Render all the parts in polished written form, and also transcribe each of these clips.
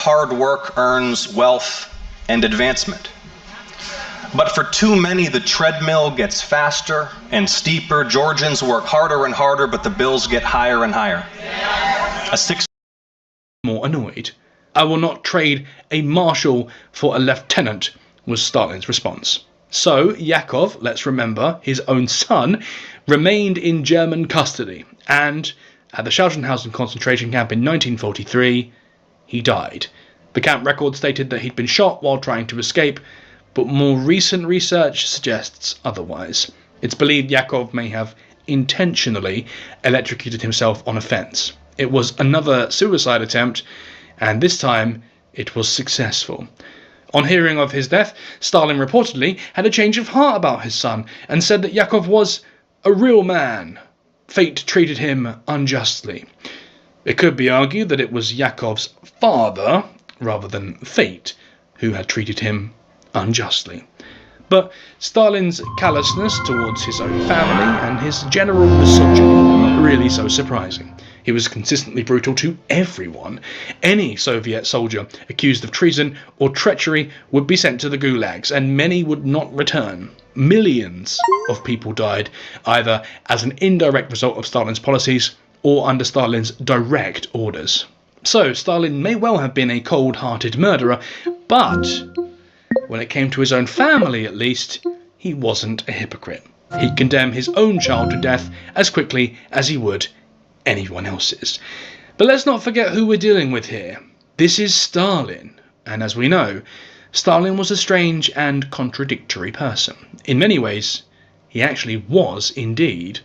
hard work earns wealth and advancement. But for too many, the treadmill gets faster and steeper. Georgians work harder and harder, but the bills get higher and higher. More annoyed. "I will not trade a marshal for a lieutenant," was Stalin's response. So Yakov, let's remember, his own son, remained in German custody, and at the Sachsenhausen concentration camp in 1943, he died. The camp record stated that he'd been shot while trying to escape, but more recent research suggests otherwise. It's believed Yakov may have intentionally electrocuted himself on a fence. It was another suicide attempt, and this time it was successful. On hearing of his death, Stalin reportedly had a change of heart about his son and said that Yakov was a real man. Fate treated him unjustly. It could be argued that it was Yakov's father, rather than fate, who had treated him unjustly. But Stalin's callousness towards his own family and his general misogyny were not really so surprising. He was consistently brutal to everyone. Any Soviet soldier accused of treason or treachery would be sent to the gulags, and many would not return. Millions of people died, either as an indirect result of Stalin's policies or under Stalin's direct orders. So Stalin may well have been a cold-hearted murderer, but when it came to his own family, at least, he wasn't a hypocrite. He'd condemn his own child to death as quickly as he would anyone else's. But let's not forget who we're dealing with here. This is Stalin, and as we know, Stalin was a strange and contradictory person. In many ways, he actually was indeed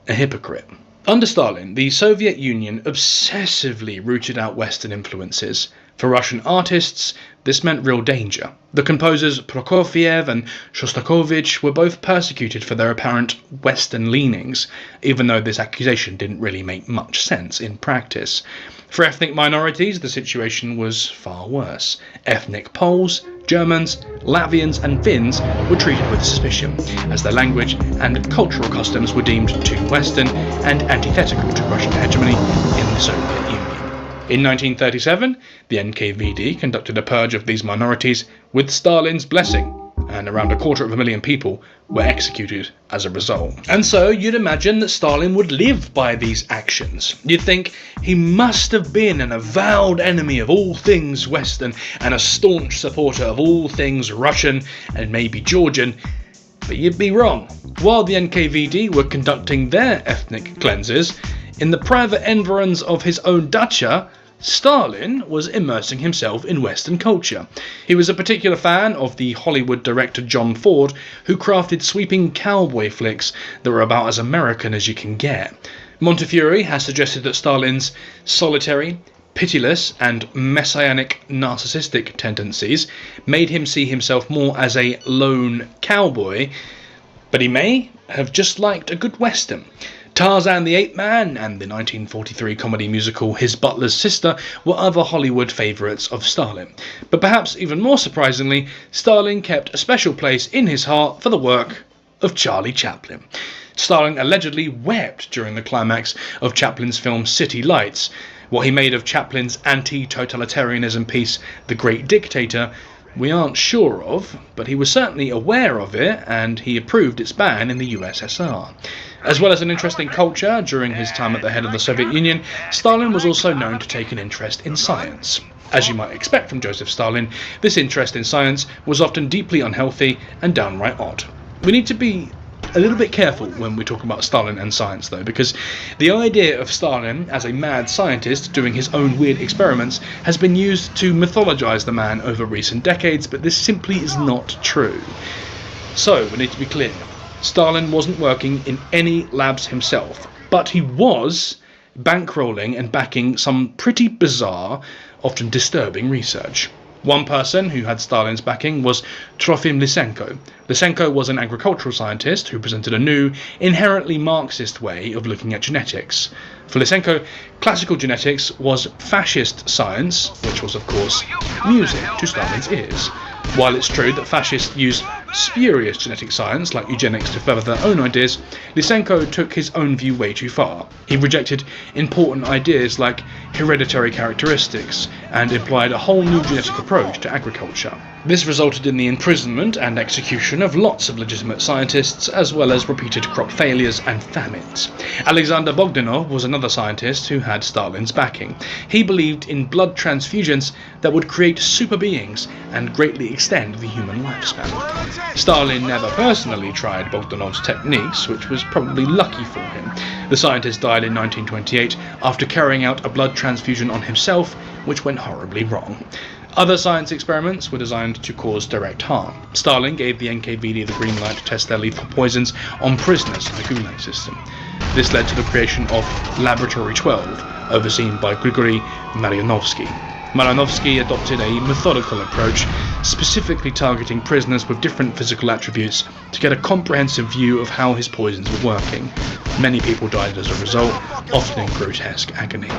a hypocrite. Under Stalin, the Soviet Union obsessively rooted out Western influences. For Russian artists, this meant real danger. The composers Prokofiev and Shostakovich were both persecuted for their apparent Western leanings, even though this accusation didn't really make much sense in practice. For ethnic minorities, the situation was far worse. Ethnic Poles, Germans, Latvians and Finns were treated with suspicion, as their language and cultural customs were deemed too Western and antithetical to Russian hegemony in the Soviet Union. In 1937, the NKVD conducted a purge of these minorities with Stalin's blessing, and around 250,000 people were executed as a result. And so you'd imagine that Stalin would live by these actions. You'd think he must have been an avowed enemy of all things Western and a staunch supporter of all things Russian and maybe Georgian, but you'd be wrong. While the NKVD were conducting their ethnic cleanses, in the private environs of his own dacha, Stalin was immersing himself in Western culture. He was a particular fan of the Hollywood director John Ford, who crafted sweeping cowboy flicks that were about as American as you can get. Montefiore has suggested that Stalin's solitary, pitiless and messianic narcissistic tendencies made him see himself more as a lone cowboy, but he may have just liked a good Western. Tarzan the Ape Man and the 1943 comedy musical His Butler's Sister were other Hollywood favourites of Stalin. But perhaps even more surprisingly, Stalin kept a special place in his heart for the work of Charlie Chaplin. Stalin allegedly wept during the climax of Chaplin's film City Lights. What he made of Chaplin's anti-totalitarianism piece The Great Dictator we aren't sure of, but he was certainly aware of it, and he approved its ban in the USSR. As well as an interesting culture during his time at the head of the Soviet Union, Stalin was also known to take an interest in science. As you might expect from Joseph Stalin, this interest in science was often deeply unhealthy and downright odd. We need to be a little bit careful when we talk about Stalin and science though, because the idea of Stalin as a mad scientist doing his own weird experiments has been used to mythologize the man over recent decades, but this simply is not true. So we need to be clear. Stalin wasn't working in any labs himself, but he was bankrolling and backing some pretty bizarre, often disturbing research. One person who had Stalin's backing was Trofim Lysenko. Lysenko was an agricultural scientist who presented a new, inherently Marxist way of looking at genetics. For Lysenko, classical genetics was fascist science, which was of course music to Stalin's ears. While it's true that fascists use spurious genetic science like eugenics to further their own ideas, Lysenko took his own view way too far. He rejected important ideas like hereditary characteristics and implied a whole new genetic approach to agriculture. This resulted in the imprisonment and execution of lots of legitimate scientists, as well as repeated crop failures and famines. Alexander Bogdanov was another scientist who had Stalin's backing. He believed in blood transfusions that would create super beings and greatly extend the human lifespan. Stalin never personally tried Bogdanov's techniques, which was probably lucky for him. The scientist died in 1928 after carrying out a blood transfusion on himself, which went horribly wrong. Other science experiments were designed to cause direct harm. Stalin gave the NKVD the green light to test their lethal poisons on prisoners in the Gulag system. This led to the creation of Laboratory 12, overseen by Grigory Maryanovsky. Maryanovsky adopted a methodical approach, specifically targeting prisoners with different physical attributes to get a comprehensive view of how his poisons were working. Many people died as a result, often in grotesque agony.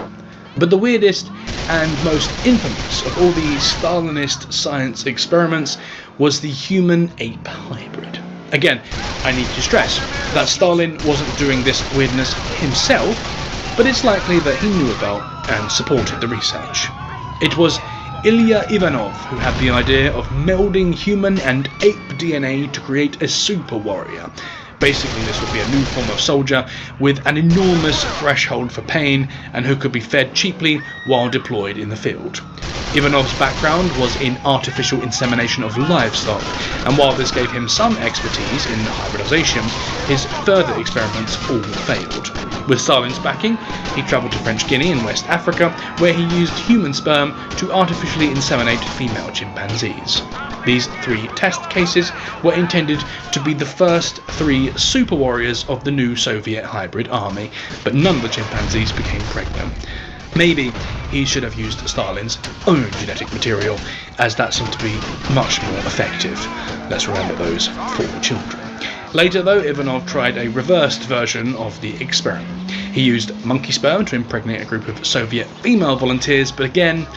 But the weirdest and most infamous of all the Stalinist science experiments was the human-ape hybrid. Again, I need to stress that Stalin wasn't doing this weirdness himself, but it's likely that he knew about and supported the research. It was Ilya Ivanov who had the idea of melding human and ape DNA to create a super warrior. Basically, this would be a new form of soldier with an enormous threshold for pain and who could be fed cheaply while deployed in the field. Ivanov's background was in artificial insemination of livestock, and while this gave him some expertise in hybridization, his further experiments all failed. With Stalin's backing, he travelled to French Guinea in West Africa, where he used human sperm to artificially inseminate female chimpanzees. These 3 test cases were intended to be the first 3 super warriors of the new Soviet hybrid army, but none of the chimpanzees became pregnant. Maybe he should have used Stalin's own genetic material, as that seemed to be much more effective. Let's remember those 4 children. Later though, Ivanov tried a reversed version of the experiment. He used monkey sperm to impregnate a group of Soviet female volunteers, but again,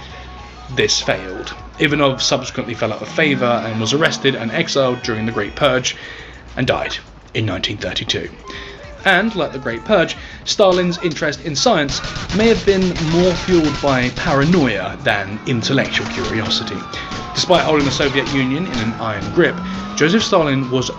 this failed. Ivanov subsequently fell out of favour and was arrested and exiled during the Great Purge and died in 1932. And, like the Great Purge, Stalin's interest in science may have been more fueled by paranoia than intellectual curiosity. Despite holding the Soviet Union in an iron grip, Joseph Stalin was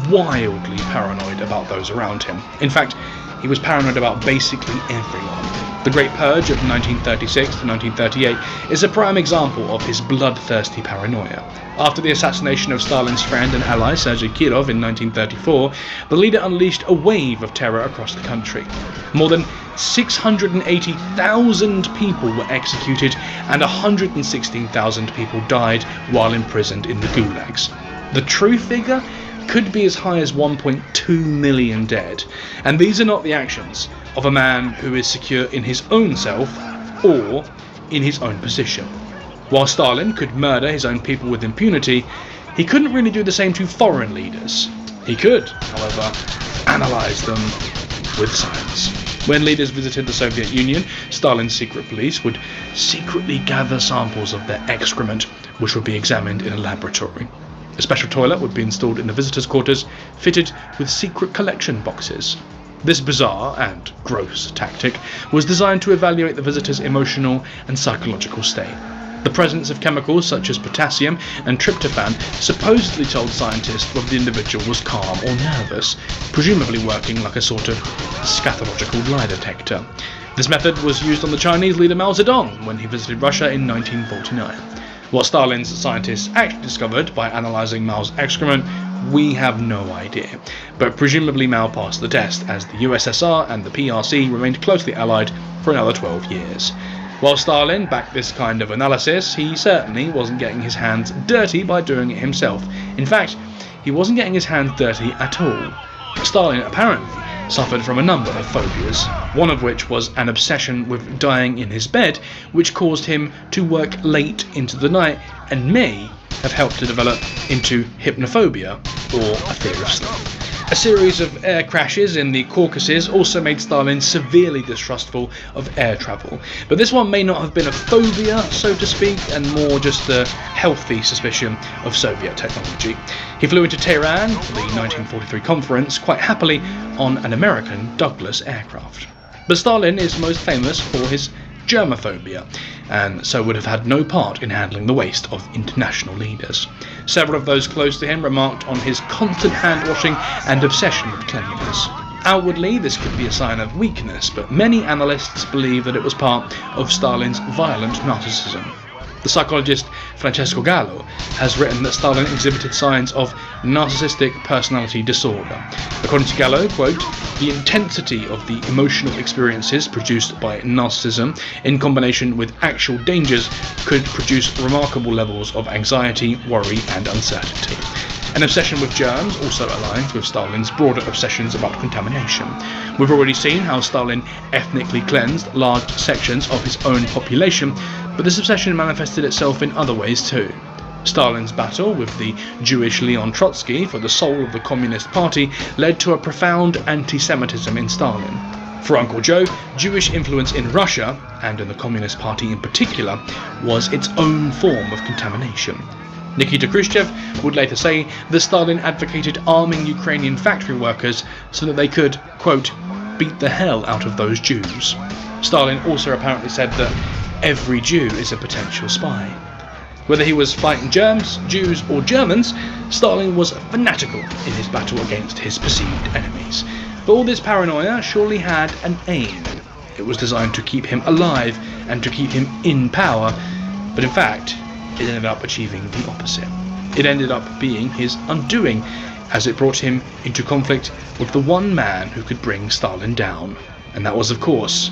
wildly paranoid about those around him. In fact, he was paranoid about basically everyone. The Great Purge of 1936 to 1938 is a prime example of his bloodthirsty paranoia. After the assassination of Stalin's friend and ally Sergei Kirov in 1934, the leader unleashed a wave of terror across the country. More than 680,000 people were executed and 116,000 people died while imprisoned in the gulags. The true figure could be as high as 1.2 million dead, and these are not the actions of a man who is secure in his own self or in his own position. While Stalin could murder his own people with impunity, he couldn't really do the same to foreign leaders. He could, however, analyse them with science. When leaders visited the Soviet Union, Stalin's secret police would secretly gather samples of their excrement, which would be examined in a laboratory. A special toilet would be installed in the visitors' quarters, fitted with secret collection boxes. This bizarre and gross tactic was designed to evaluate the visitor's emotional and psychological state. The presence of chemicals such as potassium and tryptophan supposedly told scientists whether the individual was calm or nervous, presumably working like a sort of scatological lie detector. This method was used on the Chinese leader Mao Zedong when he visited Russia in 1949. What Stalin's scientists actually discovered by analysing Mao's excrement, we have no idea, but presumably Mao passed the test, as the USSR and the PRC remained closely allied for another 12 years. While Stalin backed this kind of analysis, he certainly wasn't getting his hands dirty by doing it himself. In fact, he wasn't getting his hands dirty at all. Stalin apparently suffered from a number of phobias, one of which was an obsession with dying in his bed, which caused him to work late into the night and may have helped to develop into hypnophobia, or a fear of sleep. A series of air crashes in the Caucasus also made Stalin severely distrustful of air travel, but this one may not have been a phobia, so to speak, and more just a healthy suspicion of Soviet technology. He flew into Tehran for the 1943 conference quite happily on an American Douglas aircraft. But Stalin is most famous for his germophobia. and so would have had no part in handling the waste of international leaders. Several of those close to him remarked on his constant hand-washing and obsession with cleanliness. Outwardly, this could be a sign of weakness, but many analysts believe that it was part of Stalin's violent narcissism. The psychologist Francesco Gallo has written that Stalin exhibited signs of narcissistic personality disorder. According to Gallo, quote, "The intensity of the emotional experiences produced by narcissism in combination with actual dangers could produce remarkable levels of anxiety, worry and uncertainty." An obsession with germs also aligns with Stalin's broader obsessions about contamination. We've already seen how Stalin ethnically cleansed large sections of his own population, but this obsession manifested itself in other ways too. Stalin's battle with the Jewish Leon Trotsky for the soul of the Communist Party led to a profound anti-Semitism in Stalin. For Uncle Joe, Jewish influence in Russia, and in the Communist Party in particular, was its own form of contamination. Nikita Khrushchev would later say that Stalin advocated arming Ukrainian factory workers so that they could, quote, "beat the hell out of those Jews." Stalin also apparently said that every Jew is a potential spy. Whether he was fighting germs, Jews or Germans, Stalin was fanatical in his battle against his perceived enemies. But all this paranoia surely had an aim. It was designed to keep him alive and to keep him in power, but in fact, it ended up achieving the opposite. It ended up being his undoing, as it brought him into conflict with the one man who could bring Stalin down, and that was, of course,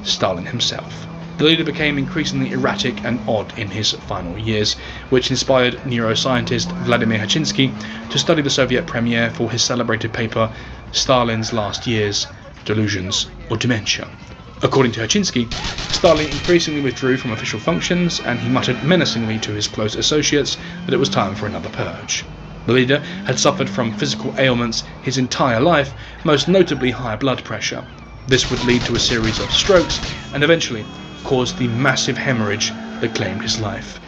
Stalin himself. The leader became increasingly erratic and odd in his final years, which inspired neuroscientist Vladimir Hachinsky to study the Soviet premier for his celebrated paper Stalin's Last Years, Delusions or Dementia. According to Hachinsky, Stalin increasingly withdrew from official functions, and he muttered menacingly to his close associates that it was time for another purge. The leader had suffered from physical ailments his entire life, most notably high blood pressure. This would lead to a series of strokes and eventually caused the massive hemorrhage that claimed his life.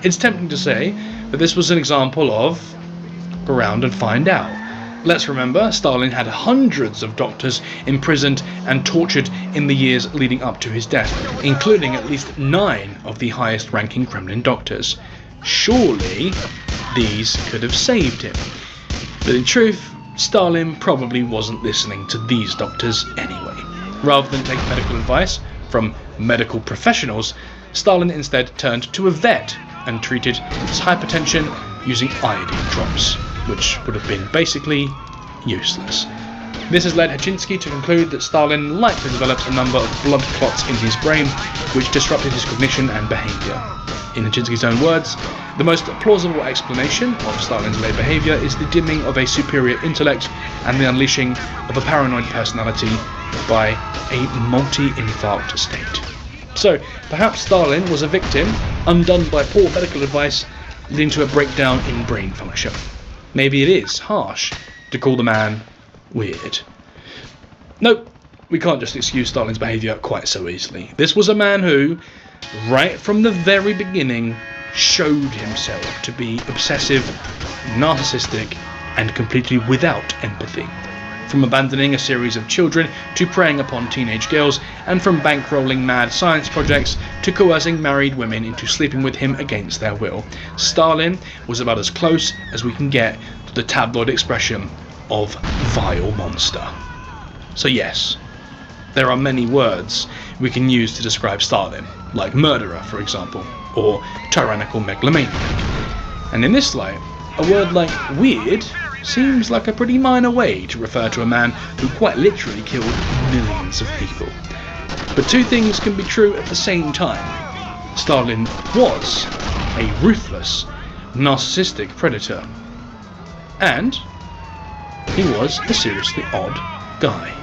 It's tempting to say that this was an example of go around and find out. Let's remember, Stalin had hundreds of doctors imprisoned and tortured in the years leading up to his death, including at least 9 of the highest-ranking Kremlin doctors. Surely, these could have saved him. But in truth, Stalin probably wasn't listening to these doctors anyway. Rather than take medical advice from medical professionals, Stalin instead turned to a vet and treated his hypertension using iodine drops, which would have been basically useless. This has led Hachinsky to conclude that Stalin likely developed a number of blood clots in his brain, which disrupted his cognition and behaviour. In Hachinsky's own words, the most plausible explanation of Stalin's late behaviour is the dimming of a superior intellect and the unleashing of a paranoid personality by a multi-infarct state. So, perhaps Stalin was a victim, undone by poor medical advice, leading to a breakdown in brain function. Maybe it is harsh to call the man weird. Nope, we can't just excuse Stalin's behaviour quite so easily. This was a man who, right from the very beginning, showed himself to be obsessive, narcissistic, and completely without empathy. From abandoning a series of children to preying upon teenage girls, and from bankrolling mad science projects to coercing married women into sleeping with him against their will, Stalin was about as close as we can get to the tabloid expression of vile monster. So yes, there are many words we can use to describe Stalin, like murderer, for example, or tyrannical megalomaniac. And in this light, a word like weird seems like a pretty minor way to refer to a man who quite literally killed millions of people. But two things can be true at the same time. Stalin was a ruthless, narcissistic predator, and he was a seriously odd guy.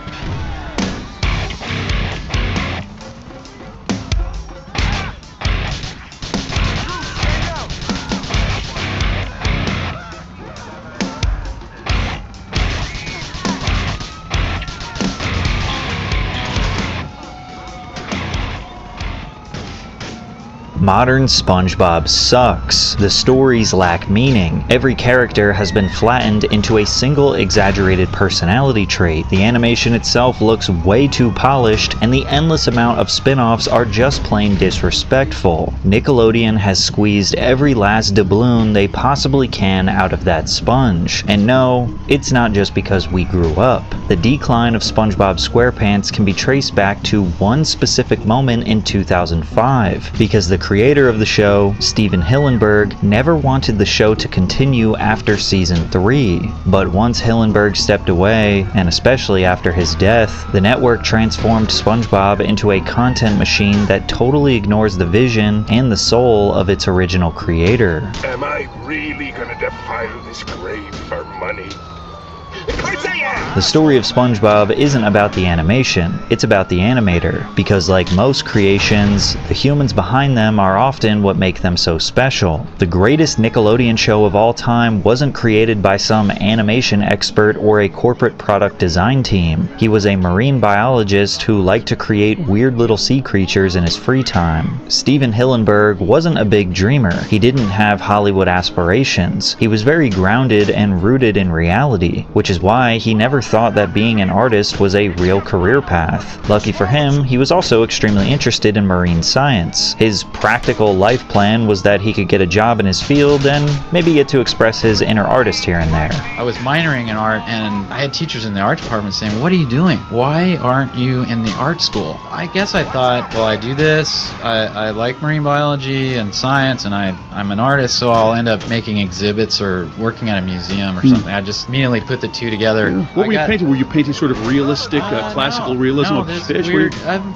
Modern SpongeBob sucks. The stories lack meaning. Every character has been flattened into a single exaggerated personality trait. The animation itself looks way too polished, and the endless amount of spin-offs are just plain disrespectful. Nickelodeon has squeezed every last doubloon they possibly can out of that sponge. And no, it's not just because we grew up. The decline of SpongeBob SquarePants can be traced back to one specific moment in 2005, because the creator of the show, Stephen Hillenburg, never wanted the show to continue after season 3. But once Hillenburg stepped away, and especially after his death, the network transformed SpongeBob into a content machine that totally ignores the vision and the soul of its original creator. Am I really gonna defile this grave for money? Of course I am! The story of SpongeBob isn't about the animation, it's about the animator, because like most creations, the humans behind them are often what make them so special. The greatest Nickelodeon show of all time wasn't created by some animation expert or a corporate product design team. He was a marine biologist who liked to create weird little sea creatures in his free time. Stephen Hillenburg wasn't a big dreamer. He didn't have Hollywood aspirations. He was very grounded and rooted in reality, which is why he never thought that being an artist was a real career path. Lucky for him, he was also extremely interested in marine science. His practical life plan was that he could get a job in his field and maybe get to express his inner artist here and there. I was minoring in art, and I had teachers in the art department saying, "What are you doing? Why aren't you in the art school?" I guess I thought, well, I do this, I like marine biology and science, and I'm an artist, so I'll end up making exhibits or working at a museum or something. I just immediately put the two together. What were you painting? Were you painting sort of realistic, classical realism of fish?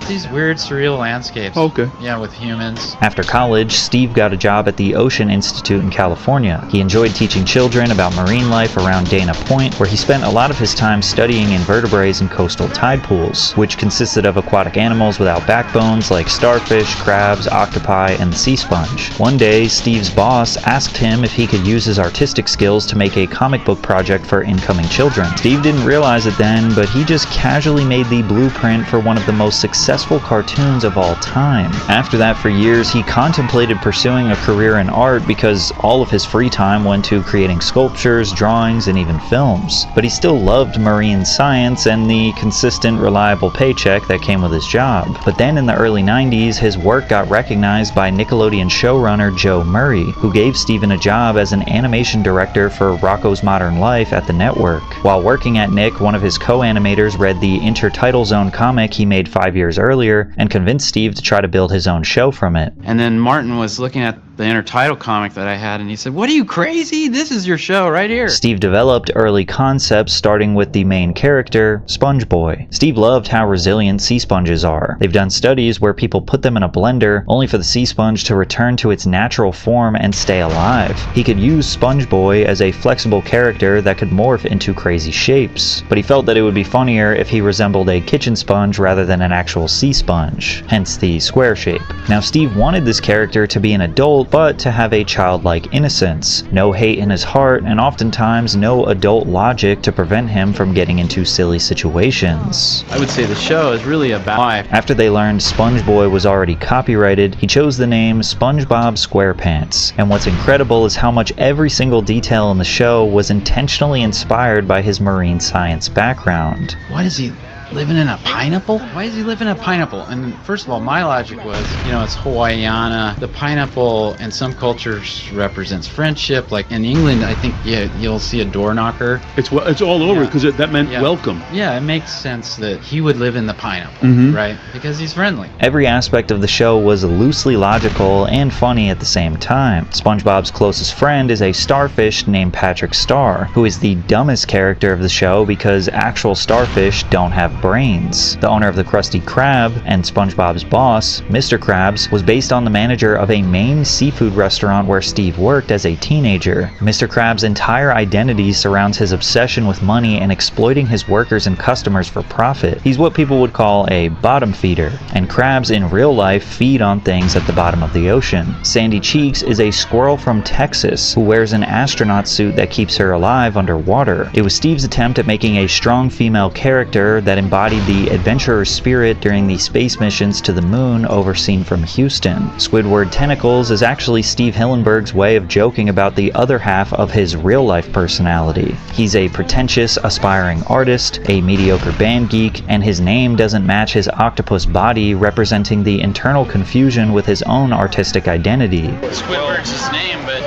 These weird, surreal landscapes. Oh, okay. Yeah, with humans. After college, Steve got a job at the Ocean Institute in California. He enjoyed teaching children about marine life around Dana Point, where he spent a lot of his time studying invertebrates in coastal tide pools, which consisted of aquatic animals without backbones like starfish, crabs, octopi, and the sea sponge. One day, Steve's boss asked him if he could use his artistic skills to make a comic book project for incoming children. Steve didn't realize it then, but he just casually made the blueprint for one of the most successful cartoons of all time. After that, for years, he contemplated pursuing a career in art because all of his free time went to creating sculptures, drawings, and even films. But he still loved marine science and the consistent, reliable paycheck that came with his job. But then in the early 90s, his work got recognized by Nickelodeon showrunner Joe Murray, who gave Steven a job as an animation director for Rocko's Modern Life at the network. While working at Nick, one of his co-animators read the Intertidal Zone comic he made 5 years earlier and convinced Steve to try to build his own show from it. And then Martin was looking at the Intertidal comic that I had, and he said, "What are you, crazy? This is your show right here." Steve developed early concepts starting with the main character, Sponge Boy. Steve loved how resilient sea sponges are. They've done studies where people put them in a blender only for the sea sponge to return to its natural form and stay alive. He could use Sponge Boy as a flexible character that could morph into crazy shapes, but he felt that it would be funnier if he resembled a kitchen sponge rather than an actual sea sponge, hence the square shape. Now Steve wanted this character to be an adult, but to have a childlike innocence, no hate in his heart, and oftentimes no adult logic to prevent him from getting into silly situations. I would say the show is really about life. After they learned Sponge Boy was already copyrighted, he chose the name SpongeBob SquarePants. And what's incredible is how much every single detail in the show was intentionally inspired by his marine science background. What is he living in a pineapple? Why is he living in a pineapple? And first of all, my logic was, it's Hawaiiana. The pineapple in some cultures represents friendship. Like in England, I think you'll see a door knocker. It's all over because that meant welcome. Yeah, it makes sense that he would live in the pineapple, right? Because he's friendly. Every aspect of the show was loosely logical and funny at the same time. SpongeBob's closest friend is a starfish named Patrick Star, who is the dumbest character of the show because actual starfish don't have brains. The owner of the Krusty Krab and SpongeBob's boss, Mr. Krabs, was based on the manager of a Maine seafood restaurant where Steve worked as a teenager. Mr. Krabs' entire identity surrounds his obsession with money and exploiting his workers and customers for profit. He's what people would call a bottom feeder, and crabs in real life feed on things at the bottom of the ocean. Sandy Cheeks is a squirrel from Texas who wears an astronaut suit that keeps her alive underwater. It was Steve's attempt at making a strong female character that embodied the adventurer's spirit during the space missions to the moon overseen from Houston. Squidward Tentacles is actually Steve Hillenburg's way of joking about the other half of his real-life personality. He's a pretentious, aspiring artist, a mediocre band geek, and his name doesn't match his octopus body, representing the internal confusion with his own artistic identity. Squidward's his name, but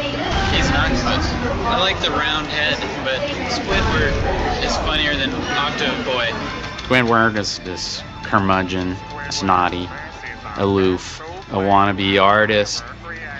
he's an octopus. I like the round head, but Squidward is funnier than Octoboy. Squidward is this curmudgeon, snotty, aloof, a wannabe artist.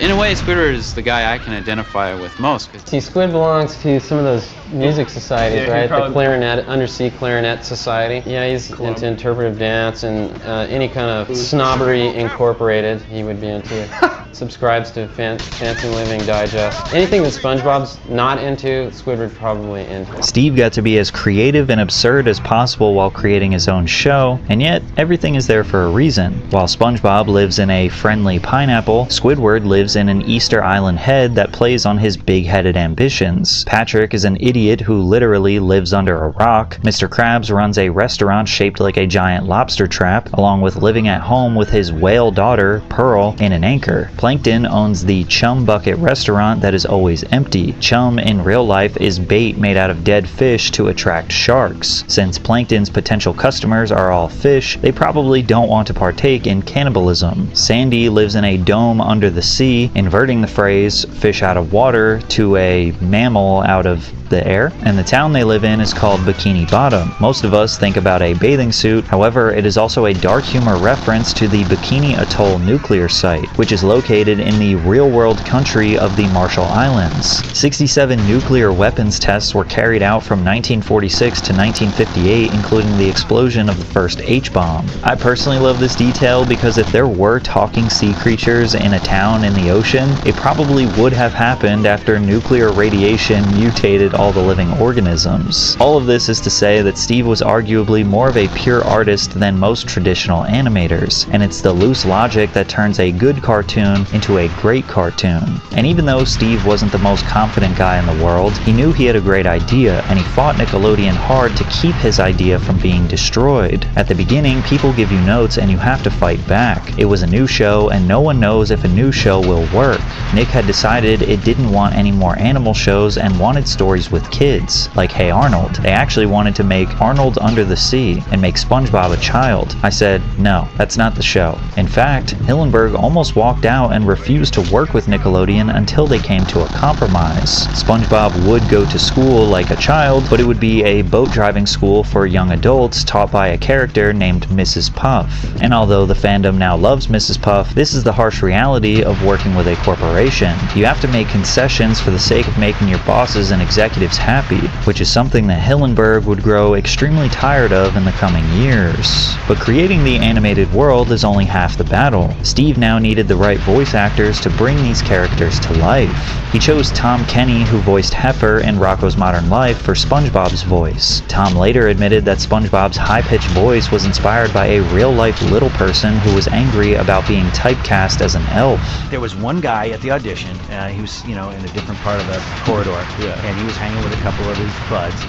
In a way, Squidward is the guy I can identify with most. See, Squid belongs to some of those music societies, right? The clarinet, undersea clarinet society. Yeah, he's into interpretive dance and any kind of snobbery incorporated he would be into. Subscribes to Fancy Living Digest. Anything that SpongeBob's not into, Squidward probably into. Steve got to be as creative and absurd as possible while creating his own show, and yet everything is there for a reason. While SpongeBob lives in a friendly pineapple, Squidward lives in an Easter Island head that plays on his big-headed ambitions. Patrick is an idiot who literally lives under a rock. Mr. Krabs runs a restaurant shaped like a giant lobster trap, along with living at home with his whale daughter, Pearl, in an anchor. Plankton owns the Chum Bucket restaurant that is always empty. Chum in real life is bait made out of dead fish to attract sharks. Since Plankton's potential customers are all fish, they probably don't want to partake in cannibalism. Sandy lives in a dome under the sea, inverting the phrase fish out of water to a mammal out of the air, and the town they live in is called Bikini Bottom. Most of us think about a bathing suit, however, it is also a dark humor reference to the Bikini Atoll nuclear site, which is located in the real-world country of the Marshall Islands. 67 nuclear weapons tests were carried out from 1946 to 1958, including the explosion of the first H-bomb. I personally love this detail because if there were talking sea creatures in a town in the ocean, it probably would have happened after nuclear radiation mutated all the living organisms. All of this is to say that Steve was arguably more of a pure artist than most traditional animators, and it's the loose logic that turns a good cartoon into a great cartoon. And even though Steve wasn't the most confident guy in the world, he knew he had a great idea, and he fought Nickelodeon hard to keep his idea from being destroyed. At the beginning, people give you notes and you have to fight back. It was a new show, and no one knows if a new show will work. Nick had decided it didn't want any more animal shows and wanted stories with kids, like Hey Arnold. They actually wanted to make Arnold Under the Sea and make SpongeBob a child. I said, no, that's not the show. In fact, Hillenburg almost walked out and refused to work with Nickelodeon until they came to a compromise. SpongeBob would go to school like a child, but it would be a boat driving school for young adults taught by a character named Mrs. Puff. And although the fandom now loves Mrs. Puff, this is the harsh reality of working with a corporation. You have to make concessions for the sake of making your bosses and executives happy, which is something that Hillenburg would grow extremely tired of in the coming years. But creating the animated world is only half the battle. Steve now needed the right voice actors to bring these characters to life. He chose Tom Kenny, who voiced Heifer in Rocko's Modern Life, for SpongeBob's voice. Tom later admitted that SpongeBob's high-pitched voice was inspired by a real-life little person who was angry about being typecast as an elf. There was one guy at the audition, he was, in a different part of the corridor, and he was hanging with a couple of his buds,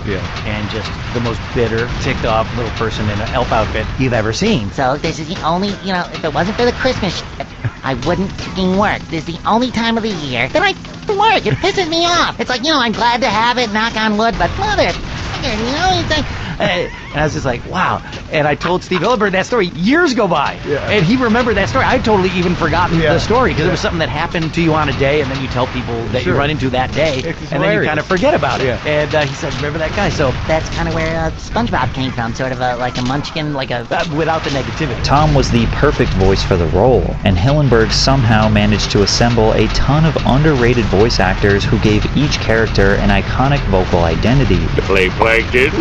and just the most bitter, ticked-off little person in an elf outfit you've ever seen. So this is the only, if it wasn't for the Christmas shit, I wouldn't fucking work. This is the only time of the year that I work. It pisses me off. It's like, I'm glad to have it, knock on wood, but motherfucker, it's like... And I was just like, wow. And I told Steve Hillenburg that story. Years go by. And he remembered that story. I'd totally even forgotten the story because it was something that happened to you on a day, and then you tell people that you run into that day, and then you kind of forget about it. And he said, remember that guy? So that's kind of where SpongeBob came from, sort of like a munchkin, like a... without the negativity. Tom was the perfect voice for the role, and Hillenburg somehow managed to assemble a ton of underrated voice actors who gave each character an iconic vocal identity. To play Plankton,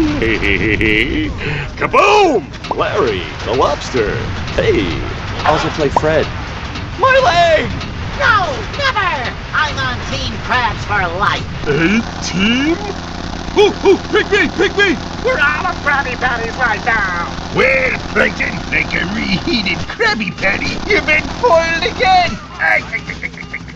kaboom! Larry, the lobster. Hey, I also play Fred. My leg! No, never! I'm on Team Krabs for life. A team? Pick me! We're out of Krabby Patties right now. Well, Plankton, like a reheated Krabby Patty, you've been foiled again.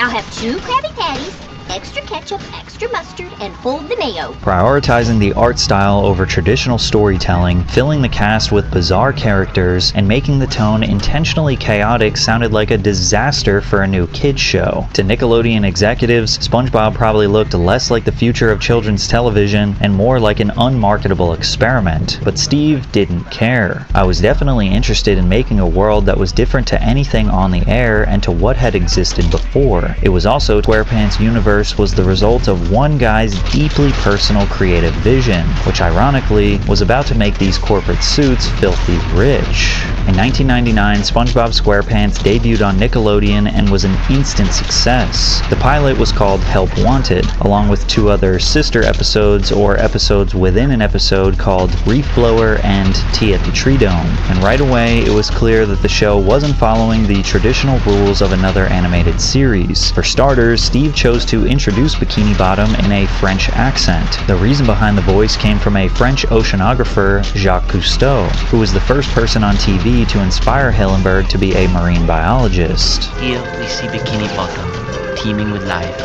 I'll have 2 Krabby Patties, extra ketchup, extra mustard, and hold the mayo. Prioritizing the art style over traditional storytelling, filling the cast with bizarre characters, and making the tone intentionally chaotic sounded like a disaster for a new kids show. To Nickelodeon executives, SpongeBob probably looked less like the future of children's television and more like an unmarketable experiment. But Steve didn't care. I was definitely interested in making a world that was different to anything on the air and to what had existed before. It was also SquarePants' universe was the result of one guy's deeply personal creative vision, which ironically was about to make these corporate suits filthy rich. In 1999, SpongeBob SquarePants debuted on Nickelodeon and was an instant success. The pilot was called Help Wanted, along with 2 other sister episodes or episodes within an episode called Reef Blower and Tea at the Tree Dome. And right away, it was clear that the show wasn't following the traditional rules of another animated series. For starters, Steve chose to introduce Bikini Bottom in a French accent. The reason behind the voice came from a French oceanographer, Jacques Cousteau, who was the first person on TV to inspire Hillenburg to be a marine biologist. Here we see Bikini Bottom, teeming with life,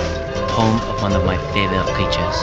home of one of my favorite creatures,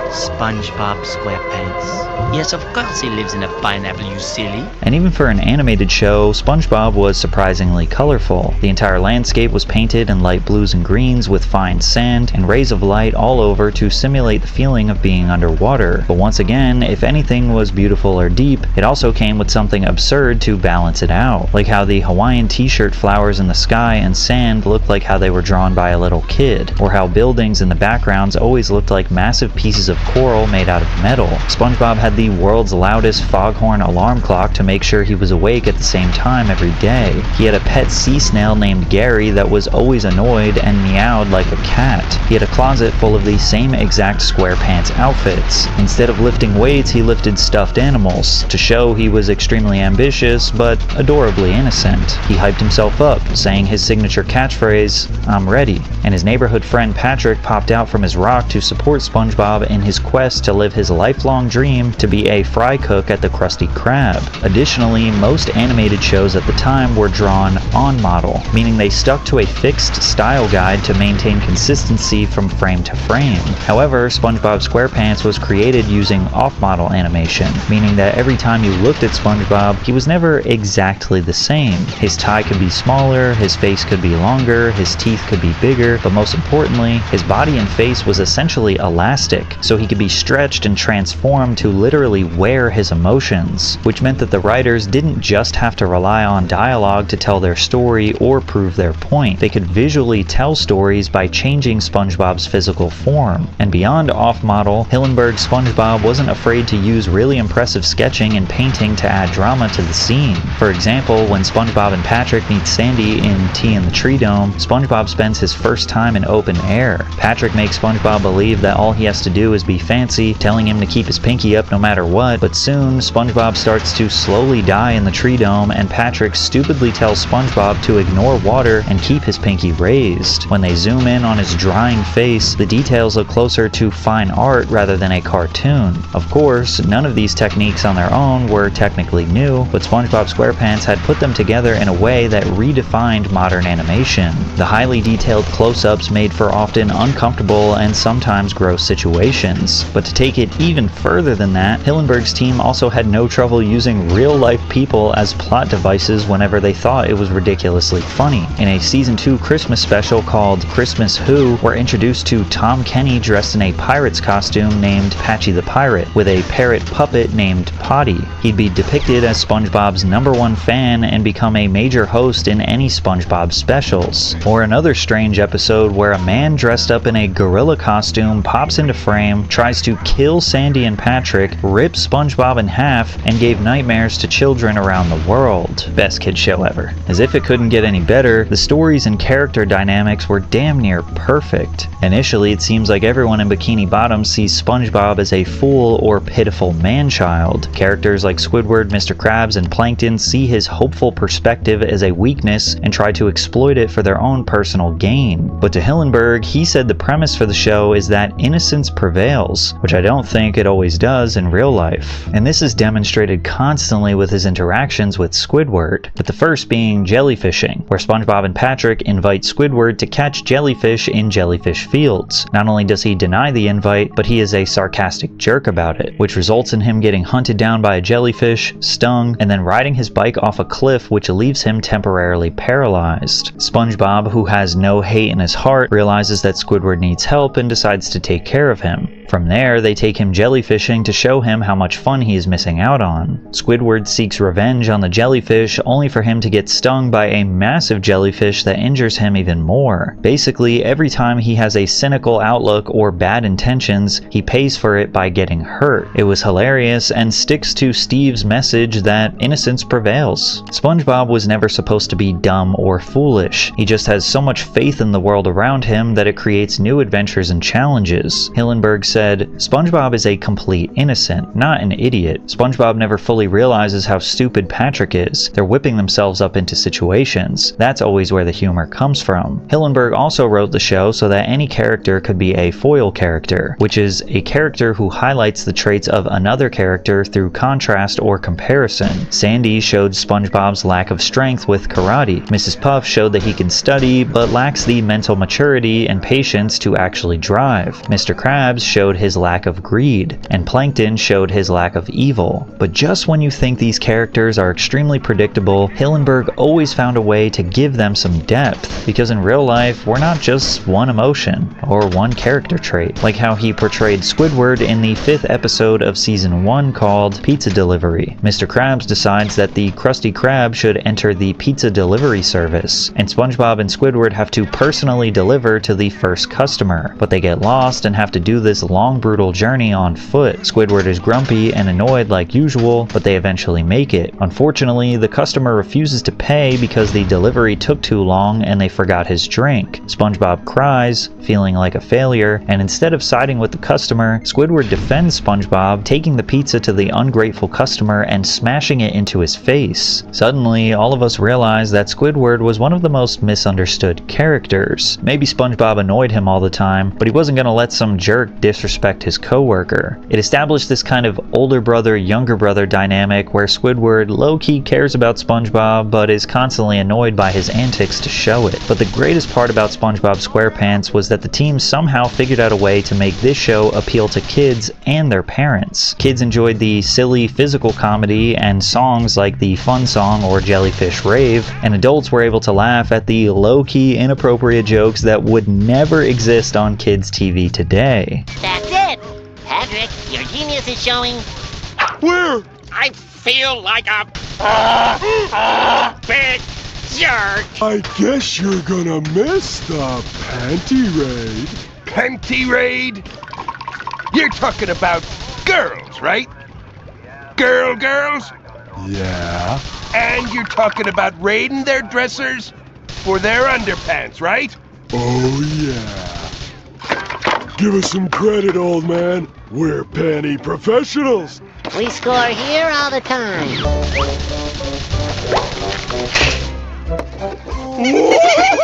SpongeBob SquarePants. Yes, of course he lives in a pineapple, you silly. And even for an animated show, SpongeBob was surprisingly colorful. The entire landscape was painted in light blues and greens with fine sand and rays of light all over to simulate the feeling of being underwater. But once again, if anything was beautiful or deep, it also came with something absurd to balance it out. Like how the Hawaiian t-shirt flowers in the sky and sand looked like how they were drawn by a little kid, or how buildings in the backgrounds always looked like massive pieces of coral made out of metal. SpongeBob had the world's loudest foghorn alarm clock to make sure he was awake at the same time every day. He had a pet sea snail named Gary that was always annoyed and meowed like a cat. He had a closet full of the same exact SquarePants outfits. Instead of lifting weights, he lifted stuffed animals, to show he was extremely ambitious but adorably innocent. He hyped himself up, saying his signature catchphrase, "I'm ready," and his neighborhood friend Patrick popped out from his rock to support SpongeBob in his quest to live his lifelong dream to be a fry cook at the Krusty Krab. Additionally, most animated shows at the time were drawn on model, meaning they stuck to a fixed style guide to maintain consistency from frame to frame. However, SpongeBob SquarePants was created using off-model animation, meaning that every time you looked at SpongeBob, he was never exactly the same. His tie could be smaller, his face could be longer, his teeth could be bigger, but most importantly, his body and face was essentially elastic, so he could be stretched and transformed to literally wear his emotions, which meant that the writers didn't just have to rely on dialogue to tell their story or prove their point. They could visually tell stories by changing SpongeBob's physical form. And beyond off-model, Hillenburg's SpongeBob wasn't afraid to use really impressive sketching and painting to add drama to the scene. For example, when SpongeBob and Patrick meet Sandy in Tea in the Tree Dome, SpongeBob spends his first time in open air. Patrick makes SpongeBob believe that all he has to do is be fancy, telling him to keep his pinky up no matter what, but soon SpongeBob starts to slowly die in the tree dome and Patrick stupidly tells SpongeBob to ignore water and keep his pinky raised. When they zoom in on his drying face, the details look closer to fine art rather than a cartoon. Of course, none of these techniques on their own were technically new, but SpongeBob SquarePants had put them together in a way that redefined modern animation. The highly detailed close-ups made for often uncomfortable and sometimes gross situations. But to take it even further than that, Hillenburg's team also had no trouble using real-life people as plot devices whenever they thought it was ridiculously funny. In a Season 2 Christmas special called Christmas Who, we're introduced to Tom Kenny dressed in a pirate's costume named Patchy the Pirate, with a parrot puppet named Potty. He'd be depicted as SpongeBob's #1 fan and become a major host in any SpongeBob specials. Or another strange episode where a man dressed up in a gorilla costume pops into frame, tries to kill Sandy and Patrick, rips SpongeBob in half, and gave nightmares to children around the world. Best kid show ever. As if it couldn't get any better, the stories and character dynamics were damn near perfect. Initially, it seems like everyone in Bikini Bottom sees SpongeBob as a fool or pitiful man-child. Characters like Squidward, Mr. Krabs, and Plankton see his hopeful perspective as a weakness and try to exploit it for their own personal gain. But to Hillenburg, he said the the premise for the show is that innocence prevails, which I don't think it always does in real life. And this is demonstrated constantly with his interactions with Squidward, with the first being jellyfishing, where SpongeBob and Patrick invite Squidward to catch jellyfish in jellyfish fields. Not only does he deny the invite, but he is a sarcastic jerk about it, which results in him getting hunted down by a jellyfish, stung, and then riding his bike off a cliff, which leaves him temporarily paralyzed. SpongeBob, who has no hate in his heart, realizes that Squidward needs help and decides to take care of him. From there, they take him jellyfishing to show him how much fun he is missing out on. Squidward seeks revenge on the jellyfish, only for him to get stung by a massive jellyfish that injures him even more. Basically, every time he has a cynical outlook or bad intentions, he pays for it by getting hurt. It was hilarious and sticks to Steve's message that innocence prevails. SpongeBob was never supposed to be dumb or foolish. He just has so much faith in the world around him that it creates new adventures and challenges. Hillenburg said, "SpongeBob is a complete innocent, not an idiot. SpongeBob never fully realizes how stupid Patrick is. They're whipping themselves up into situations. That's always where the humor comes from." Hillenburg also wrote the show so that any character could be a foil character, which is a character who highlights the traits of another character through contrast or comparison. Sandy showed SpongeBob's lack of strength with karate. Mrs. Puff showed that he can study, but lacks the mental maturity and patience to actually drive. Mr. Krabs showed his lack of greed, and Plankton showed his lack of evil. But just when you think these characters are extremely predictable, Hillenburg always found a way to give them some depth, because in real life, we're not just one emotion, or one character trait, like how he portrayed Squidward in the 5th episode of Season 1 called Pizza Delivery. Mr. Krabs decides that the Krusty Krab should enter the pizza delivery service, and SpongeBob and Squidward have to personally deliver to the first customer, but they get lost and have to do this long brutal journey on foot. Squidward is grumpy and annoyed like usual, but they eventually make it. Unfortunately, the customer refuses to pay because the delivery took too long and they forgot his drink. SpongeBob cries, feeling like a failure, and instead of siding with the customer, Squidward defends SpongeBob, taking the pizza to the ungrateful customer and smashing it into his face. Suddenly, all of us realize that Squidward was one of the most misunderstood characters. Maybe SpongeBob annoyed him all the time, but he wasn't gonna let some jerk disrespect his coworker. It established this kind of older brother, younger brother dynamic where Squidward low-key cares about SpongeBob, but is constantly annoyed by his antics to show it. But the greatest part about SpongeBob SquarePants was that the team somehow figured out a way to make this show appeal to kids and their parents. Kids enjoyed the silly physical comedy and songs like the Fun Song or Jellyfish Rave, and adults were able to laugh at the low-key inappropriate jokes that would never exist on kids' TV today. That's it! Patrick, your genius is showing. Where? I feel like a big jerk. I guess you're gonna miss the panty raid. Panty raid? You're talking about girls, right? Girls? Yeah. And you're talking about raiding their dressers for their underpants, right? Oh yeah. Give us some credit, old man. We're panty professionals. We score here all the time.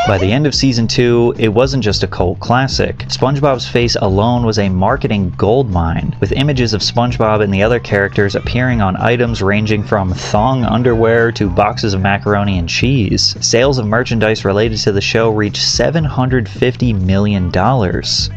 By the end of Season 2, it wasn't just a cult classic. SpongeBob's face alone was a marketing goldmine, with images of SpongeBob and the other characters appearing on items ranging from thong underwear to boxes of macaroni and cheese. Sales of merchandise related to the show reached $750 million.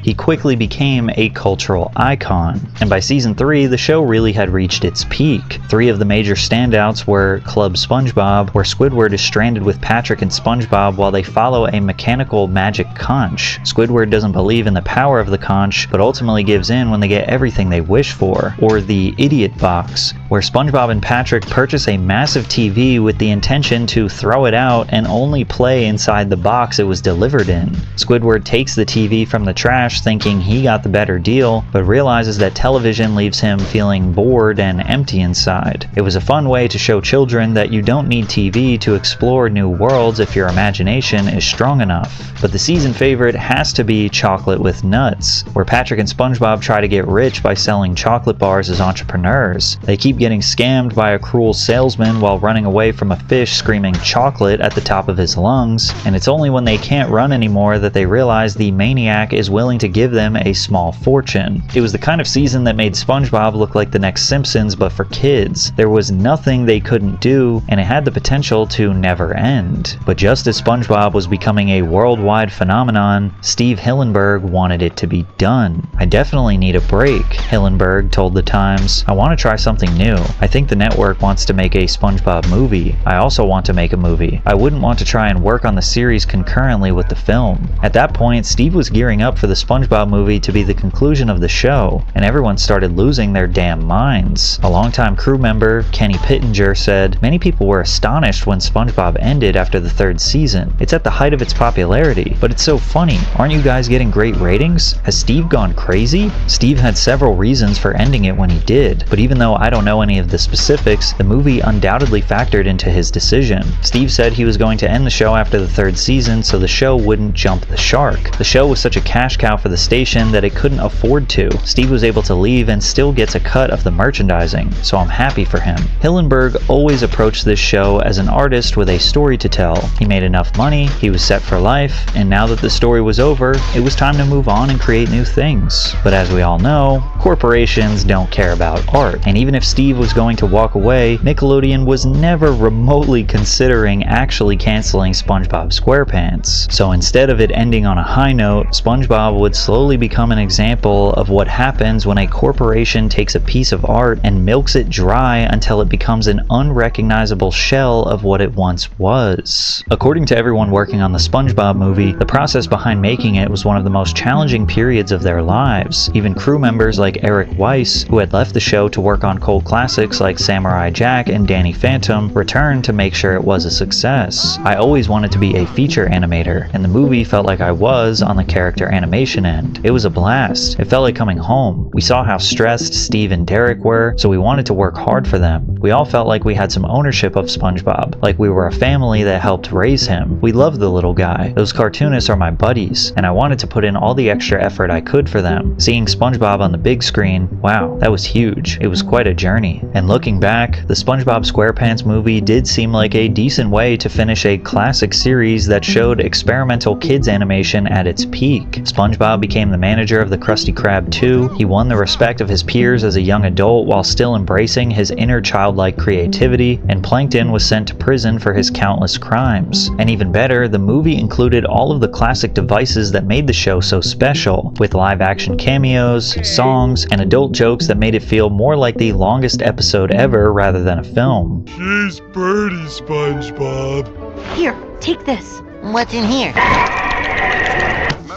He quickly became a cultural icon, and by Season 3, the show really had reached its peak. 3 of the major standouts were Club SpongeBob, where Squidward is stranded with Patrick and SpongeBob while they follow a mechanical magic conch. Squidward doesn't believe in the power of the conch, but ultimately gives in when they get everything they wish for. Or the Idiot Box, where SpongeBob and Patrick purchase a massive TV with the intention to throw it out and only play inside the box it was delivered in. Squidward takes the TV from the trash thinking he got the better deal, but realizes that television leaves him feeling bored and empty inside. It was a fun way to show children that you don't need TV to explore new worlds if your imagination is strong enough. But the season favorite has to be Chocolate with Nuts, where Patrick and SpongeBob try to get rich by selling chocolate bars as entrepreneurs. They keep getting scammed by a cruel salesman while running away from a fish screaming chocolate at the top of his lungs, and it's only when they can't run anymore that they realize the maniac is willing to give them a small fortune. It was the kind of season that made SpongeBob look like the next Simpsons but for kids. There was nothing they couldn't do, and it had the potential to never end. But just as SpongeBob was becoming a worldwide phenomenon, Steve Hillenburg wanted it to be done. "I definitely need a break," Hillenburg told The Times. "I want to try something new. I think the network wants to make a SpongeBob movie. I also want to make a movie. I wouldn't want to try and work on the series concurrently with the film." At that point, Steve was gearing up for the SpongeBob movie to be the conclusion of the show, and everyone started losing their damn minds. A longtime crew member, Kenny Pittenger, said, "Many people were astonished when SpongeBob ended after the 3rd season. It's at the height of its popularity, but it's so funny. Aren't you guys getting great ratings? Has Steve gone crazy?" Steve had several reasons for ending it when he did, but even though I don't know any of the specifics, the movie undoubtedly factored into his decision. Steve said he was going to end the show after the 3rd season so the show wouldn't jump the shark. The show was such a cash cow for the station that it couldn't afford to. Steve was able to leave and still gets a cut of the merchandising, so I'm happy for him. Hillenburg always approached this show as an artist with a story to tell. He made enough money, he was set for life, and now that the story was over, it was time to move on and create new things. But as we all know, corporations don't care about art, and even if Steve was going to walk away, Nickelodeon was never remotely considering actually canceling SpongeBob SquarePants. So instead of it ending on a high note, SpongeBob would slowly become an example of what happens when a corporation takes a piece of art and milks it dry until it becomes an unrecognizable shell of what it once was. According to everyone working on the SpongeBob movie, the process behind making it was one of the most challenging periods of their lives. Even crew members like Eric Weiss, who had left the show to work on cult classics like Samurai Jack and Danny Phantom, returned to make sure it was a success. "I always wanted to be a feature animator, and the movie felt like I was on the character animation end. It was a blast. It felt like coming home. We saw how stressed Steve and Derek were, so we wanted to work hard for them. We all felt like we had some ownership of SpongeBob, like we were a family that helped raise him. We loved the little guy. Those cartoonists are my buddies, and I wanted to put in all the extra effort I could for them. Seeing SpongeBob on the big screen, wow, that was huge. It was quite a journey." And looking back, the SpongeBob SquarePants movie did seem like a decent way to finish a classic series that showed experimental kids animation at its peak. SpongeBob became the manager of the Krusty Krab 2. He won the respect of his peers as a young adult while still embracing his inner childlike creativity, and Plankton was sent to prison for his countless crimes. And even better, the movie included all of the classic devices that made the show so special, with live-action cameos, songs, and adult jokes that made it feel more like the longest episode ever rather than a film. She's Birdie, SpongeBob. Here, take this. What's in here?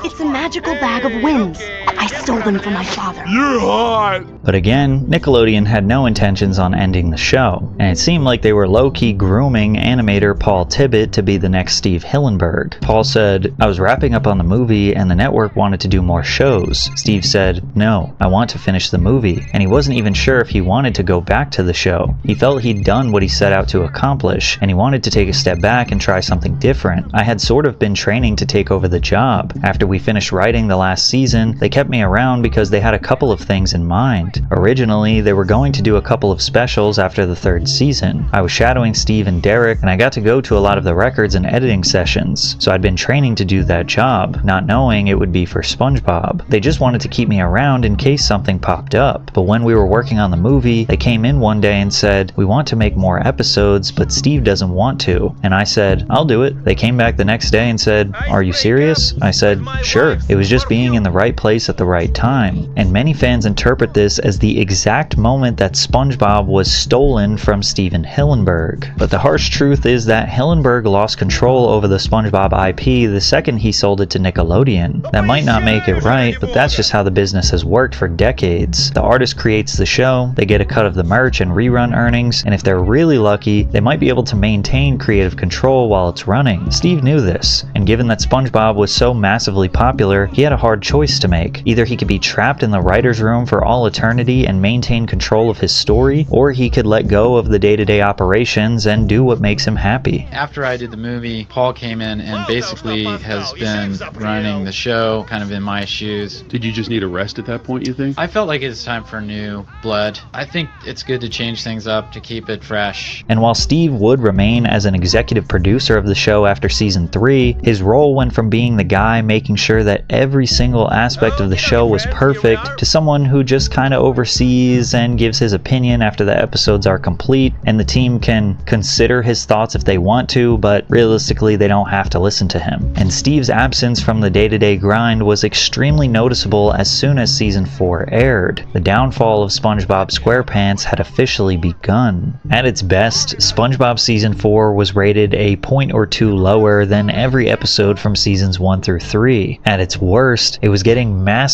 It's a magical bag of winds. I stole them from my father. You're hot! But again, Nickelodeon had no intentions on ending the show, and it seemed like they were low-key grooming animator Paul Tibbitt to be the next Steve Hillenburg. Paul said, "I was wrapping up on the movie and the network wanted to do more shows." Steve said, "No, I want to finish the movie," and he wasn't even sure if he wanted to go back to the show. He felt he'd done what he set out to accomplish, and he wanted to take a step back and try something different. "I had sort of been training to take over the job. After we finished writing the last season, they kept me around because they had a couple of things in mind. Originally, they were going to do a couple of specials after the 3rd season. I was shadowing Steve and Derek, and I got to go to a lot of the records and editing sessions, so I'd been training to do that job, not knowing it would be for SpongeBob. They just wanted to keep me around in case something popped up. But when we were working on the movie, they came in one day and said, 'We want to make more episodes, but Steve doesn't want to.' And I said, 'I'll do it.' They came back the next day and said, 'Are you serious?' I said, 'Sure.' It was just being in the right place at the right time. And many fans interpret this as the exact moment that SpongeBob was stolen from Steven Hillenburg. But the harsh truth is that Hillenburg lost control over the SpongeBob IP the second he sold it to Nickelodeon. That might not make it right, but that's just how the business has worked for decades. The artist creates the show, they get a cut of the merch and rerun earnings, and if they're really lucky, they might be able to maintain creative control while it's running. Steve knew this, and given that SpongeBob was so massively popular, he had a hard choice to make. Either he could be trapped in the writer's room for all eternity and maintain control of his story, or he could let go of the day-to-day operations and do what makes him happy. After I did the movie, Paul came in and basically has been running the show, kind of in my shoes. Did you just need a rest at that point, you think? I felt like it's time for new blood. I think it's good to change things up to keep it fresh. And while Steve would remain as an executive producer of the show after season 3, his role went from being the guy making sure that every single aspect of the show was perfect to someone who just kind of oversees and gives his opinion after the episodes are complete, and the team can consider his thoughts if they want to, but realistically they don't have to listen to him. And Steve's absence from the day-to-day grind was extremely noticeable as soon as season 4 aired. The downfall of SpongeBob SquarePants had officially begun. At its best, SpongeBob season 4 was rated a point or two lower than every episode from seasons 1 through 3. At its worst, it was getting massacred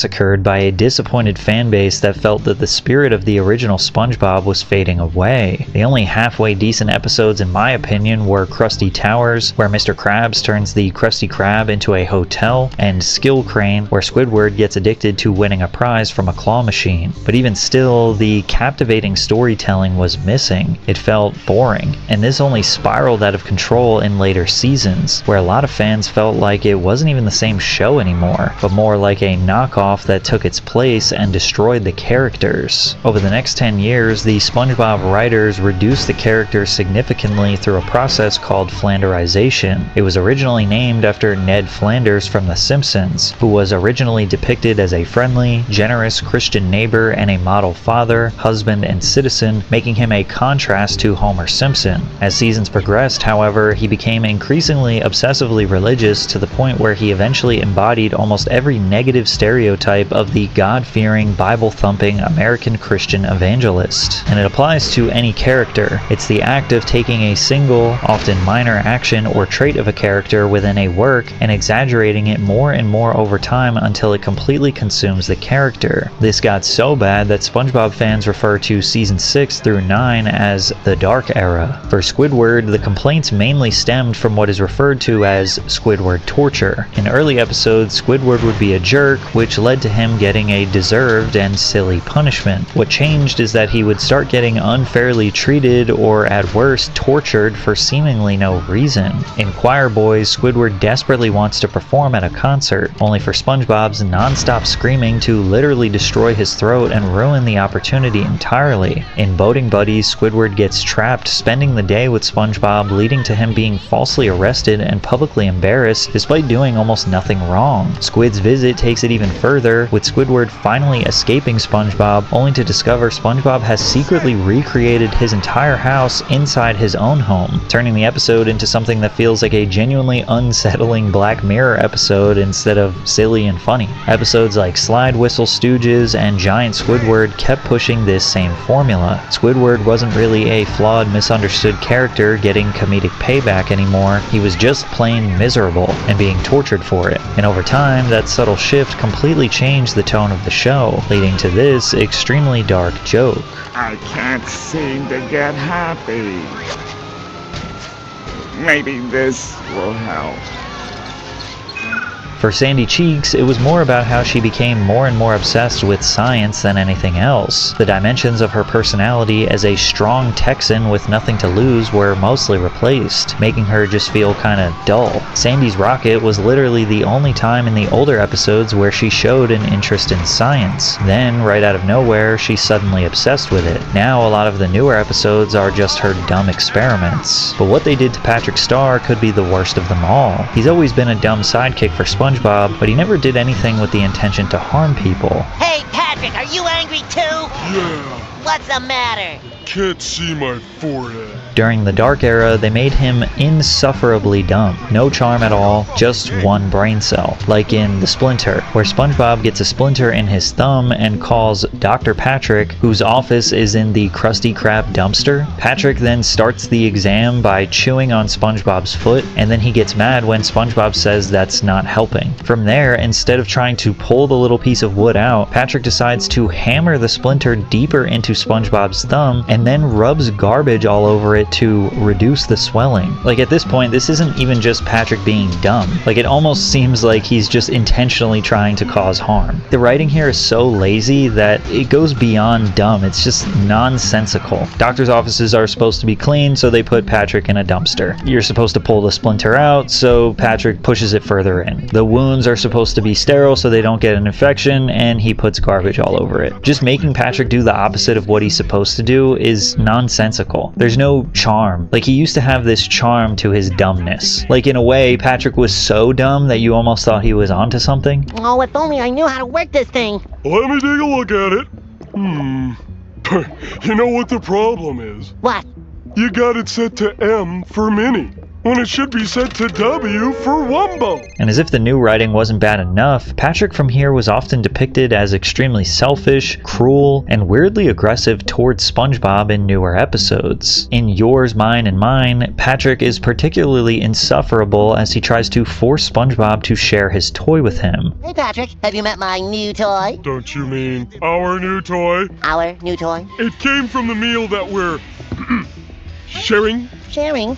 by a disappointed fanbase that felt that the spirit of the original SpongeBob was fading away. The only halfway decent episodes in my opinion were Krusty Towers, where Mr. Krabs turns the Krusty Krab into a hotel, and Skill Crane, where Squidward gets addicted to winning a prize from a claw machine. But even still, the captivating storytelling was missing. It felt boring, and this only spiraled out of control in later seasons, where a lot of fans felt like it wasn't even the same show anymore, but more like a knockoff that took its place and destroyed the characters. Over the next 10 years, the SpongeBob writers reduced the characters significantly through a process called Flanderization. It was originally named after Ned Flanders from The Simpsons, who was originally depicted as a friendly, generous Christian neighbor and a model father, husband, and citizen, making him a contrast to Homer Simpson. As seasons progressed, however, he became increasingly obsessively religious to the point where he eventually embodied almost every negative stereotype of the God-fearing, Bible-thumping American Christian evangelist. And it applies to any character. It's the act of taking a single, often minor action or trait of a character within a work and exaggerating it more and more over time until it completely consumes the character. This got so bad that SpongeBob fans refer to season 6 through 9 as the Dark Era. For Squidward, the complaints mainly stemmed from what is referred to as Squidward torture. In early episodes, Squidward would be a jerk, which led to him getting a deserved and silly punishment. What changed is that he would start getting unfairly treated or, at worst, tortured for seemingly no reason. In Choir Boys, Squidward desperately wants to perform at a concert, only for SpongeBob's non-stop screaming to literally destroy his throat and ruin the opportunity entirely. In Boating Buddies, Squidward gets trapped, spending the day with SpongeBob, leading to him being falsely arrested and publicly embarrassed despite doing almost nothing wrong. Squid's Visit takes it even further, with Squidward finally escaping SpongeBob, only to discover SpongeBob has secretly recreated his entire house inside his own home, turning the episode into something that feels like a genuinely unsettling Black Mirror episode instead of silly and funny. Episodes like Slide Whistle Stooges and Giant Squidward kept pushing this same formula. Squidward wasn't really a flawed, misunderstood character getting comedic payback anymore. He was just plain miserable and being tortured for it. And over time, that subtle shift completely changed the tone of the show, leading to this extremely dark joke. I can't seem to get happy. Maybe this will help. For Sandy Cheeks, it was more about how she became more and more obsessed with science than anything else. The dimensions of her personality as a strong Texan with nothing to lose were mostly replaced, making her just feel kinda dull. Sandy's rocket was literally the only time in the older episodes where she showed an interest in science. Then, right out of nowhere, she's suddenly obsessed with it. Now, a lot of the newer episodes are just her dumb experiments. But what they did to Patrick Star could be the worst of them all. He's always been a dumb sidekick for SpongeBob, but he never did anything with the intention to harm people. Hey, Patrick, are you angry too? Yeah. What's the matter? Can't see my forehead. During the Dark Era, they made him insufferably dumb. No charm at all, just one brain cell. Like in The Splinter, where SpongeBob gets a splinter in his thumb and calls Dr. Patrick, whose office is in the Krusty Krab dumpster. Patrick then starts the exam by chewing on SpongeBob's foot, and then he gets mad when SpongeBob says that's not helping. From there, instead of trying to pull the little piece of wood out, Patrick decides to hammer the splinter deeper into SpongeBob's thumb and then rubs garbage all over it to reduce the swelling. Like, at this point, this isn't even just Patrick being dumb. Like, it almost seems like he's just intentionally trying to cause harm. The writing here is so lazy that it goes beyond dumb. It's just nonsensical. Doctors' offices are supposed to be clean, so they put Patrick in a dumpster. You're supposed to pull the splinter out, so Patrick pushes it further in. The wounds are supposed to be sterile so they don't get an infection, and he puts garbage all over it. Just making Patrick do the opposite of what he's supposed to do is nonsensical. There's no charm. Like, he used to have this charm to his dumbness. Like, in a way, Patrick was so dumb that you almost thought he was onto something. Oh, if only I knew how to work this thing. Let me take a look at it. You know what the problem is? What? You got it set to M for Mini, when it should be set to W for Wumbo. And as if the new writing wasn't bad enough, Patrick from here was often depicted as extremely selfish, cruel, and weirdly aggressive towards SpongeBob in newer episodes. In Yours, Mine, and Mine, Patrick is particularly insufferable as he tries to force SpongeBob to share his toy with him. Hey, Patrick, have you met my new toy? Don't you mean our new toy? Our new toy? It came from the meal that we're sharing. Sharing?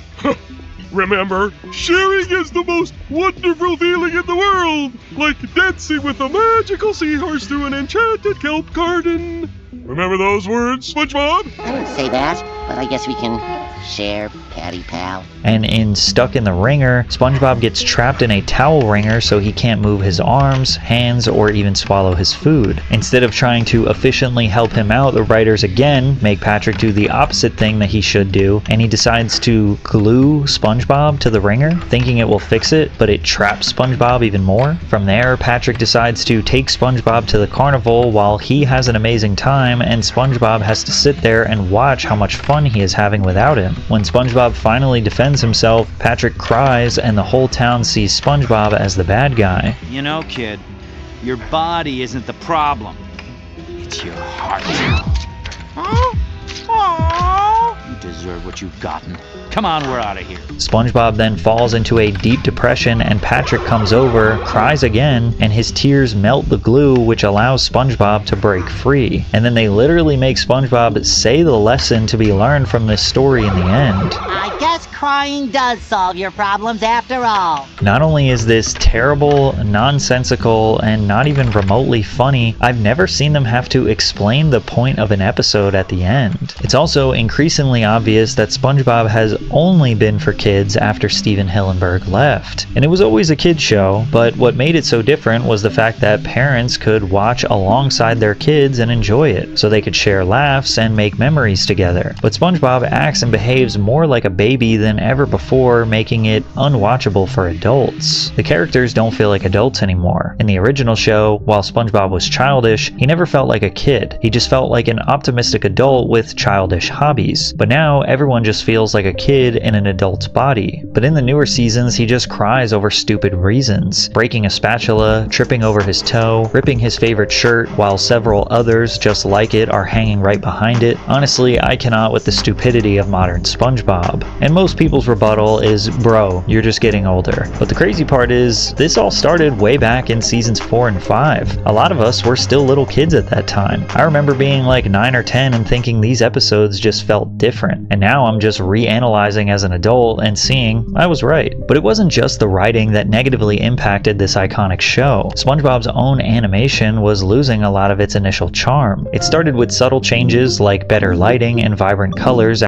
Remember, sharing is the most wonderful feeling in the world! Like dancing with a magical seahorse through an enchanted kelp garden. Remember those words, SpongeBob? I didn't say that, but I guess we can share, Patty Pal. And in Stuck in the Ringer, SpongeBob gets trapped in a towel wringer so he can't move his arms, hands, or even swallow his food. Instead of trying to efficiently help him out, the writers again make Patrick do the opposite thing that he should do, and he decides to glue SpongeBob to the ringer, thinking it will fix it, but it traps SpongeBob even more. From there, Patrick decides to take SpongeBob to the carnival while he has an amazing time, and SpongeBob has to sit there and watch how much fun he is having without him. When SpongeBob finally defends himself, Patrick cries and the whole town sees SpongeBob as the bad guy. You know, kid, your body isn't the problem. It's your heart. You deserve what you've gotten. Come on, we're out of here. SpongeBob then falls into a deep depression and Patrick comes over, cries again, and his tears melt the glue, which allows SpongeBob to break free. And then they literally make SpongeBob say the lesson to be learned from this story in the end. I guess crying does solve your problems after all. Not only is this terrible, nonsensical, and not even remotely funny, I've never seen them have to explain the point of an episode at the end. It's also increasingly obvious that SpongeBob has only been for kids after Stephen Hillenburg left. And it was always a kid's show, but what made it so different was the fact that parents could watch alongside their kids and enjoy it, so they could share laughs and make memories together. But SpongeBob acts and behaves more like a baby than ever before, making it unwatchable for adults. The characters don't feel like adults anymore. In the original show, while SpongeBob was childish, he never felt like a kid. He just felt like an optimistic adult with childish hobbies. But now, everyone just feels like a kid in an adult's body. But in the newer seasons, he just cries over stupid reasons. Breaking a spatula, tripping over his toe, ripping his favorite shirt, while several others just like it are hanging right behind it. Honestly, I cannot with the stupidity of modern SpongeBob. And most people's rebuttal is, bro, you're just getting older. But the crazy part is, this all started way back in seasons 4 and 5. A lot of us were still little kids at that time. I remember being like 9 or 10 and thinking these episodes just felt different. And now I'm just reanalyzing as an adult and seeing I was right. But it wasn't just the writing that negatively impacted this iconic show. SpongeBob's own animation was losing a lot of its initial charm. It started with subtle changes like better lighting and vibrant colors